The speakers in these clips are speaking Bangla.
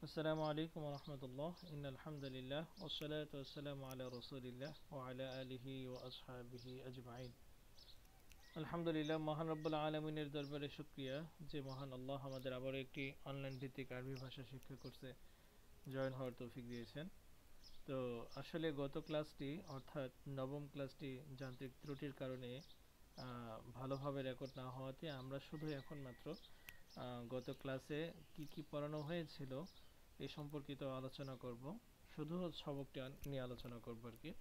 আসসালামু আলাইকুম রহমতুল্লাহ আলহামদুলিল্লাহ ওসসালাতু ওয়াসসালামু আলা রাসূলিল্লাহ ওয়া আলা আলিহি ওয়া আসহাবিহি আজমাইন। আলহামদুলিল্লাহ, মহান রব্বুল আলমিনের দরবারে শুকরিয়া যে মহান আল্লাহ আমাদের আবার একটি অনলাইন ভিত্তিক আরবি ভাষা শিক্ষা কোর্সে জয়েন হওয়ার তৌফিক দিয়েছেন। তো আসলে গত ক্লাসটি অর্থাৎ নবম ক্লাসটি যান্ত্রিক ত্রুটির কারণে ভালোভাবে রেকর্ড না হওয়াতে আমরা শুধু এখন মাত্র গত ক্লাসে কি কি পড়ানো হয়েছিল এ সম্পর্কিত আলোচনা করব, শুধু সবকটা নিয়ে আলোচনা করব আর কি।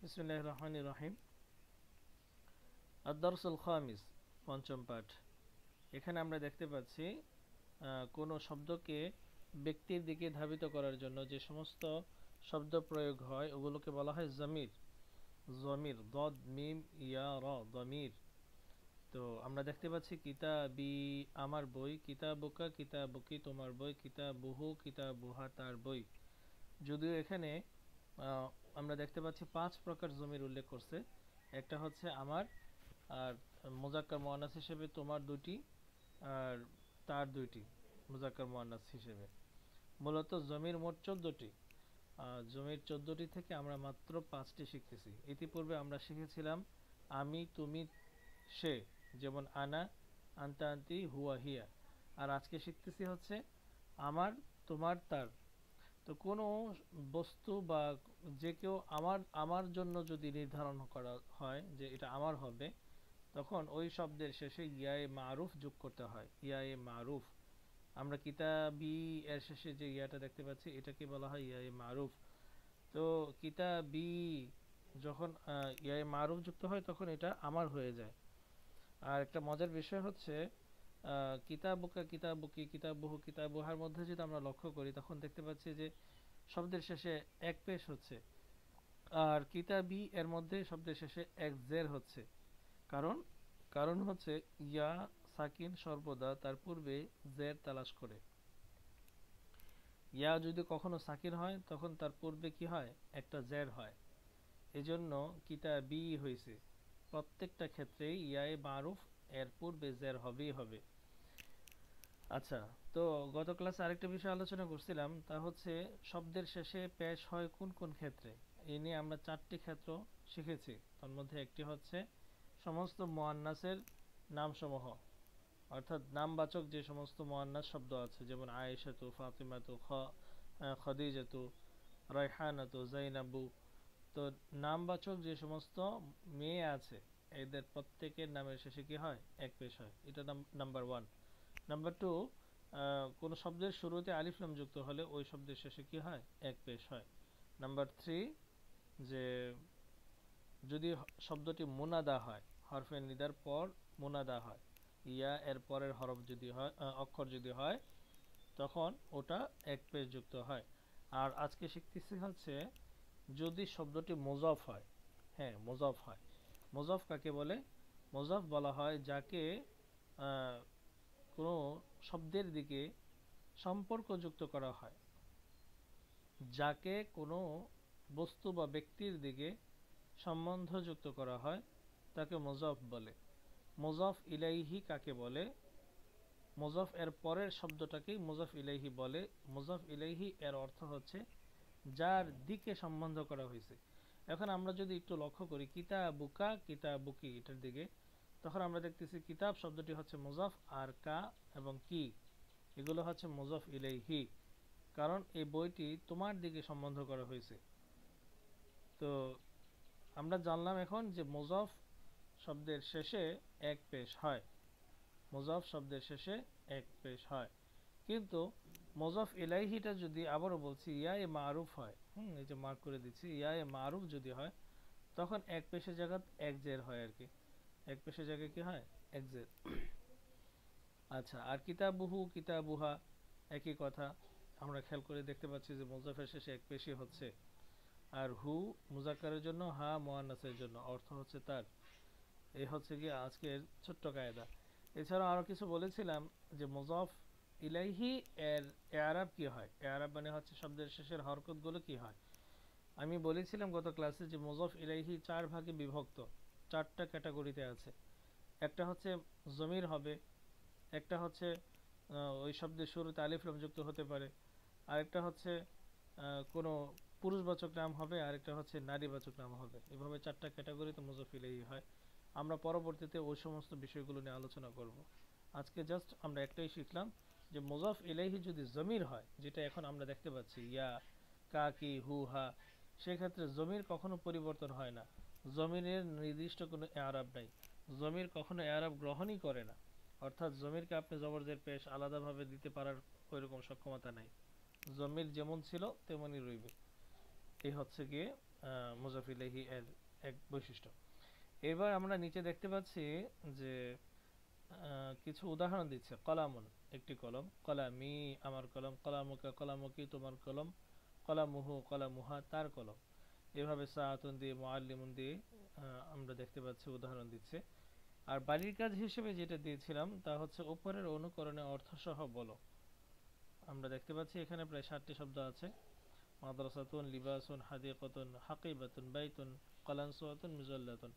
বিসমিল্লাহির রহমানির রহিম। আদ-দারসুল খামিস, পঞ্চম পাঠ। এখানে আমরা দেখতে পাচ্ছি কোনো শব্দকে ব্যক্তির দিকে ধাবিত করার জন্য যে সমস্ত শব্দ প্রয়োগ হয় ওগুলোকে বলা হয় জমির। জমির দদ মিম ইয়া র জমির। তো আমরা দেখতে পাচ্ছি কিতাবি আমার বই, কিতাবুকা কিতাবুকি তোমার বই, কিতাবুহু কিতাবুহা তার বই। যদিও এখানে আমরা দেখতে পাচ্ছি 5 প্রকার জমির উল্লেখ করছে। একটা হচ্ছে আমার, আর মুজাক্কার মুআন্নাস হিসেবে তোমার দুটি, আর তার দুইটি মুজাক্কার মুআন্নাস হিসেবে। মূলত জমির মোট 14টি। জমির 14টি থেকে আমরা মাত্র 5টি শিখতেছি। ইতিপূর্বে আমরা শিখেছিলাম আমি, তুমি, সে, যেমন আনা, আনতা, আনতি, হুয়া, হিয়া। আর আজকে শিখতেছি হচ্ছে আমার, তোমার, তার। তো কোনো বস্তু বা যে কেউ আমার আমার জন্য যদি নির্ধারণ করা হয় যে এটা আমার হবে, তখন ওই শব্দের শেষে ইয়ায়ে মারুফ যোগ করতে হয়। ইয়ায়ে মারুফ, আমরা কিতাবি এর শেষে যে ইয়াটা দেখতে পাচ্ছি এটাকে বলা হয় ইয়ায়ে মারুফ। তো কিতাবি যখন ইয়ায়ে মারুফ যুক্ত হয় তখন এটা আমার হয়ে যায়। আর একটা মজার বিষয় হচ্ছে কিতাবুকা কিতাবুকি কিতাবুহু কিতাবুহার মধ্যে যদি আমরা লক্ষ্য করি তখন দেখতে পাচ্ছি যে শব্দের শেষে এক পেশ হচ্ছে, আর কিতাবি এর মধ্যে শব্দের শেষে এক জের হচ্ছে। কারণ কারণ হচ্ছে ইয়া সাকিন সর্বদা তার পূর্বে জের তালাশ করে। ইয়া যদি কখনো সাকিন হয় তখন তার পূর্বে কি হয়, একটা জের হয়। এজন্য কিতাবি হয়েছে। প্রত্যেকটা ক্ষেত্রেই ইয়ায়ে মারুফ এর পূর্বে জের হবেই হবে। আচ্ছা, তো গত ক্লাসে আরেকটা বিষয় আলোচনা করছিলাম, তা হচ্ছে শব্দের শেষে পেশ হয় কোন কোন ক্ষেত্রে। এই নিয়ে আমরা 4টি ক্ষেত্র শিখেছি। তার মধ্যে একটি হচ্ছে সমস্ত মুআন্নাসের নামসমূহ, অর্থাৎ নামবাচক যে সমস্ত মুআন্নাস শব্দ আছে, যেমন আয়েশাতু, ফাতিমাতু, খদিজাতু, রায়হানাতু, জাইনাবু। তো নামবাচক যে সমস্ত মেয়ে আছে এদের প্রত্যেকের নামের শেষে কি হয়, এক পেশ হয়। এটা নাম্বার 1। নাম্বার 2, কোন শব্দের শুরুতে আলিফ লাম যুক্ত হলে ওই শব্দের শেষে কি হয়, এক পেশ হয়। নাম্বার 3, যে যদি শব্দটি মুনাদা হয়, হরফে নিদার পর মুনাদা হয়, ইয়া এর পরের হরফ যদি হয়, অক্ষর যদি হয়, তখন ওটা এক পেশ যুক্ত হয়। আর আজকে শিখতেছি হচ্ছে যদি শব্দটি মুজাফ হয়। হ্যাঁ, মুজাফ হয়। মুজাফ কাকে বলে? মুজাফ বলা হয় যাকে কোনো শব্দের দিকে সম্পর্ক যুক্ত করা হয়, যাকে কোনো বস্তু বা ব্যক্তির দিকে সম্বন্ধ যুক্ত করা হয় তাকে মুজাফ বলে। মুজাফ ইলাইহি কাকে বলে? মুজাফ এর পরের শব্দটাকেই মুজাফ ইলাইহি বলে। মুজাফ ইলাইহি এর অর্থ হচ্ছে যার দিকে সম্বন্ধ করা হয়েছে। এখন আমরা যদি একটু লক্ষ্য করি কিতাবুকা কিতাবুকি এটার দিকে, তখন আমরা দেখতেছি কিতাব শব্দটি হচ্ছে মুজাফ, আর কা এবং কি এগুলো হচ্ছে মুজাফ ইলাইহি, কারণ এই বইটি তোমার দিকে সম্বন্ধ করা হয়েছে। তো আমরা জানলাম এখন যে মুজাফ শব্দের শেষে এক পেশ হয়। মুজাফ শব্দের শেষে এক পেশ হয়, কিন্তু মুজাফ ইলাইহিটা যদি আবারও বলছি ইয়া মারুফ হয়, এই যে মার্ক করে দিচ্ছি, ইয়া মারুফ যদি হয় তখন এক পেশের জায়গা এক জের হয় আর কি। এক পেশের জায়গায় কি হয়, এক জের। আচ্ছা, আর কিতাবুহু কিতাবুহা একই কথা। আমরা খেয়াল করে দেখতে পাচ্ছি যে মুজাফের শেষে এক পেশই হচ্ছে। আর হু মুজাক্কারের জন্য, হা মুআন্নাসের জন্য, অর্থ হচ্ছে তার। এই হচ্ছে কি আজকের ছোট্ট কায়দা। এছাড়াও আরো কিছু বলেছিলাম যে মুজাফ ইলাইহি এর এআরাব কি হয়। এআরাব মানে হচ্ছে শব্দের শেষের হরকতগুলো কি হয়। আমি বলেছিলাম গত ক্লাসে যে মুজাফ ইলাইহি 4 ভাগে বিভক্ত, 4টা ক্যাটাগরিতে আছে। একটা হচ্ছে জমির হবে, একটা হচ্ছে ওই শব্দের শুরুতে আলিফ লাম যুক্ত হতে পারে, আরেকটা হচ্ছে কোনো পুরুষবাচক নাম হবে, আরেকটা হচ্ছে নারীবাচক নাম হবে। এভাবে চারটা ক্যাটাগরিতে মুজাফ ইলাইহি হয়। আমরা পরবর্তীতে ওই সমস্ত বিষয়গুলো নিয়ে আলোচনা করব। আজকে জাস্ট আমরা একটাই শিখলাম যে মুজাফ ইলাইহি যদি জমির হয়, যেটা এখন আমরা দেখতে পাচ্ছি ইয়া, কা, কি, হু, হা, সেক্ষেত্রে জমির কখনো পরিবর্তন হয় না। জমিনের নির্দিষ্ট কোনো এআরাব নাই। জমির কখনো এআরাব গ্রহণই করে না। অর্থাৎ জমিরকে আপনি জবর জের পেশ আলাদাভাবে দিতে পারার ওইরকম সক্ষমতা নাই। জমির যেমন ছিল তেমনই রইবে। এই হচ্ছে গিয়ে মুজাফ ইলাইহি এর এক বৈশিষ্ট্য। এবার আমরা নিচে দেখতে পাচ্ছি যে কিছু উদাহরণ দিচ্ছে। কলামুন একটি কলম, কলামি আমার কলম, কলামুকা কলামুকি তোমার কলম, কলামুহু কলামুহা তার কলম। এভাবে সাআতুন দিয়ে মুআল্লিমুন দিয়ে আমরা দেখতে পাচ্ছি উদাহরণ দিচ্ছে। আর বাড়ির কাজ হিসেবে যেটা দিয়েছিলাম তা হচ্ছে উপরের অনুকরণে অর্থসহ বলো। আমরা দেখতে পাচ্ছি এখানে প্রায় 7টি শব্দ আছে। মাদ্রাসাতুন, লিবাসুন, হাদিকাতুন, হাকিবাতুন, বাইতুন, কলানসুয়াতুন, মুজাল্লাতুন।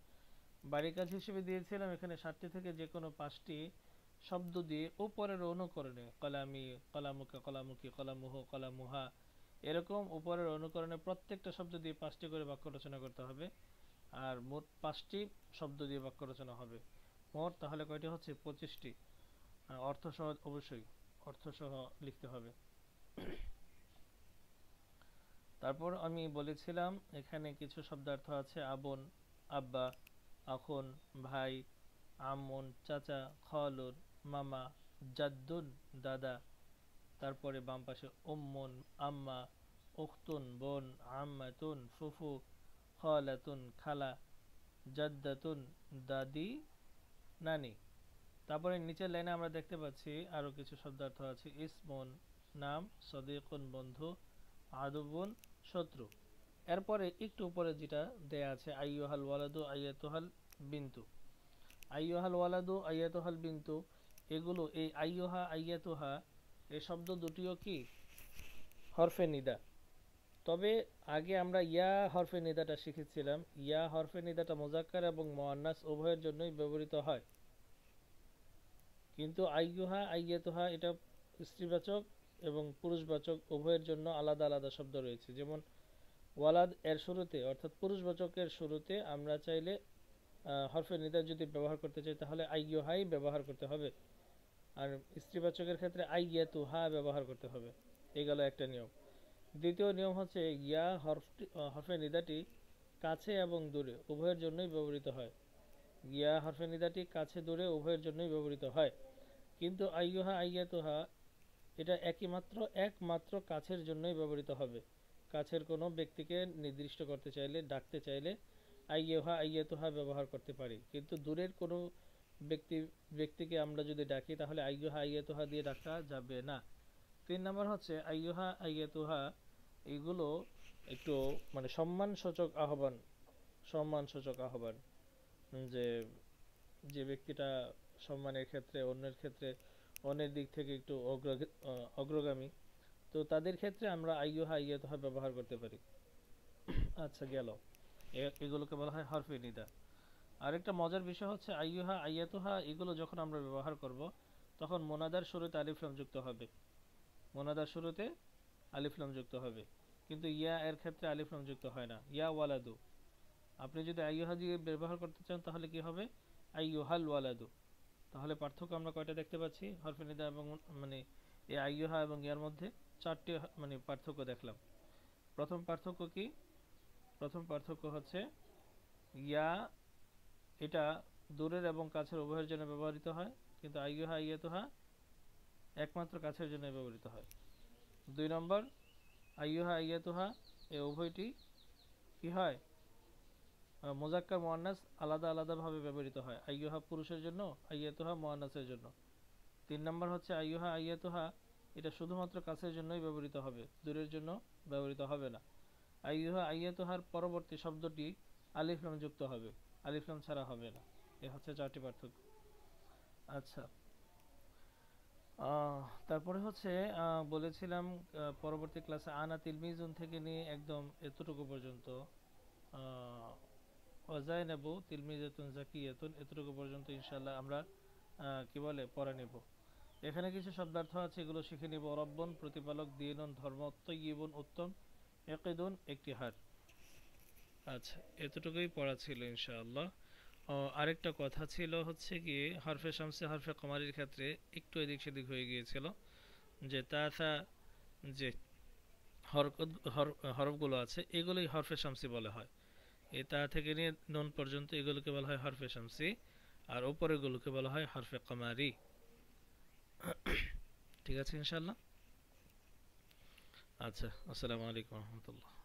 বাড়ির কাজ হিসেবে দিয়েছিলাম এখানে 7টি থেকে যে কোনো 5টি শব্দ দিয়ে উপরের অনুকরণে কলামি, কলামুকা কলামুকি, কলামুহু কলামুহা, এরকম উপরের অনুকরণে প্রত্যেকটা শব্দ দিয়ে 5টি করে বাক্য রচনা করতে হবে। আর মোট 5টি শব্দ দিয়ে বাক্য রচনা হবে। মোট তাহলে কয়টি হচ্ছে? 25টি। অর্থসহ অবশ্যই অর্থসহ লিখতে হবে। তারপর আমি বলেছিলাম এখানে কিছু শব্দার্থ আছে। আবন আব্বা, আখুন ভাই, আমুন চাচা, খালুন মামা, জাদ্দুন দাদা। তারপরে বাম পাশে উম্মুন আম্মা, উখতুন বোন, আম্মাতুন ফুফু, খালাতুন খালা, জাদ্দাতুন দাদি নানি। তারপরে নিচের লাইনে আমরা দেখতে পাচ্ছি আরো কিছু শব্দার্থ আছে। ইসমুন নাম, সদিকুন বন্ধু, আদুবুন শত্রু। এরপরে একটু উপরে যেটা দেয়া আছে আইয়ুহাল ওয়ালাদু আইয়াতুহাল বিন্তু। আইয়ুহাল ওয়ালাদু আইয়াতুহাল বিন্তু, এগুলো এই আইয়ুহা আইয়াতুহা এই শব্দ দুটিও কি হরফে নিদা। তবে আগে আমরা ইয়া হরফে নিদাটা শিখেছিলাম। ইয়া হরফে নিদাটা মুজাক্কার এবং মুআন্নাস উভয়ের জন্যই ব্যবহৃত হয়। কিন্তু আইয়ুহা আইয়াতুহা এটা স্ত্রীবাচক এবং পুরুষবাচক উভয়ের জন্য আলাদা আলাদা শব্দ রয়েছে। যেমন ওয়ালাদ এর শুরুতে অর্থাৎ পুরুষবাচকের শুরুতে আমরা চাইলে হরফে নিদা যদি ব্যবহার করতে চাই তাহলে আইয়ুহাই ব্যবহার করতে হবে। আর স্ত্রীবাচকের ক্ষেত্রে আইয়াতুহা ব্যবহার করতে হবে। এই গেল একটা নিয়ম। দ্বিতীয় নিয়ম হচ্ছে ইয়া হরফে নিদাটি কাছে এবং দূরে উভয়ের জন্যই ব্যবহৃত হয়। ইয়া হরফে নিদাটি কাছে দূরে উভয়ের জন্যই ব্যবহৃত হয়। কিন্তু আইয়ুহা আইয়াতুহা এটা একমাত্র কাছের জন্যই ব্যবহৃত হবে। কাছের কোনো ব্যক্তিকে নির্দিষ্ট করতে চাইলে, ডাকতে চাইলে আইয়ুহা আইয়াতুহা ব্যবহার করতে পারি। কিন্তু দূরের কোনো ব্যক্তিকে আমরা যদি ডাকি তাহলে আইয়ুহা আইয়াতুহা দিয়ে ডাকা যাবে না। 3 নম্বর হচ্ছে আইয়ুহা আইয়াতুহা, এগুলো একটু মানে সম্মানসূচক আহ্বান, যে যে ব্যক্তিটা সম্মানের ক্ষেত্রে অন্যের দিক থেকে একটু অগ্রগামী, তো তাদের ক্ষেত্রে আমরা আইয়ুহা আইয়াতুহা ব্যবহার করতে পারি। আচ্ছা গেল, এগুলোকে বলা হয় হরফে নিদা। আরেকটা মজার বিষয় হচ্ছে আইয়ুহা আইয়াতুহা এগুলো যখন আমরা ব্যবহার করব তখন মোনাদার শুরুতে আলিফ লাম যুক্ত হবে। মোনাদার শুরুতে আলিফ লাম যুক্ত হবে, কিন্তু ইয়া এর ক্ষেত্রে আলিফ লাম যুক্ত হয় না। ইয়া ওয়ালাদু, আপনি যদি আইয়ুহা দিয়ে ব্যবহার করতে চান তাহলে কি হবে? আইয়ুহাল ওয়ালাদু। তাহলে পার্থক্য আমরা কয়টা দেখতে পাচ্ছি হরফে নিদা এবং মানে এই আইয়ুহা এবং ইয়ার মধ্যে? 4টি মানে পার্থক্য দেখলাম। প্রথম পার্থক্য কি? প্রথম পার্থক্য হচ্ছে ইয়া এটা দূরের এবং কাছের উভয়ের জন্য ব্যবহৃত হয়, কিন্তু আইয়ুহা আইয়াতুহা একমাত্র কাছের জন্য ব্যবহৃত হয়। 2 নম্বর, আইয়ুহা আইয়াতুহা এই উভয়টি কি হয়? মুজাক্কার মুআন্নাস আলাদা আলাদাভাবে ব্যবহৃত হয়। আইয়ুহা পুরুষের জন্য, আইয়াতুহা মুআন্নাসের জন্য। 3 নম্বর হচ্ছে আইয়ুহা আইয়াতুহা এটা শুধুমাত্র কাছের জন্যই ব্যবহৃত হবে, দূরের জন্য ব্যবহৃত হবে না। আইয়ুহা আইয়াতুহার পরবর্তী শব্দটি আলিফ লাম যুক্ত হবে, আলিফ লাম ছাড়া হবে না। এ হচ্ছে 4টি পার্থক্য। আচ্ছা, তারপরে হচ্ছে বলেছিলাম পরবর্তী ক্লাসে আনা তিলমিজুন থেকে নিয়ে একদম এতটুকু পর্যন্ত, ওয়াজাইনাবু তিলমিজাতুন জাকিয়াতুন, এতটুকু পর্যন্ত ইনশাআল্লাহ আমরা কি বলে পড়া নেব। এখানে কিছু শব্দার্থ আছে, এগুলো শিখে নিব। রব্বন প্রতিপালক, দিনুন ধর্ম, তৈয়িবুন উত্তম, ইকিদুন একটি হার। আচ্ছা, এতটুকুই পড়া ছিল ইনশাআল্লাহ। আরেকটা কথা ছিল হচ্ছে কি, হরফে শামসে হরফে কমারির ক্ষেত্রে একটু এদিক সেদিক হয়ে গিয়েছিল, যে তা থা, যে হরফগুলো আছে এগুলোই হরফে শামসি বলা হয়। এই তা থেকে নিয়ে নুন পর্যন্ত এগুলোকে বলা হয় হরফে শামসি, আর উপরেগুলোকে বলা হয় হরফে কমারি। ঠিক আছে ইনশাআল্লাহ। আচ্ছা, আসসালামু আলাইকুম রহমতুল্লাহ।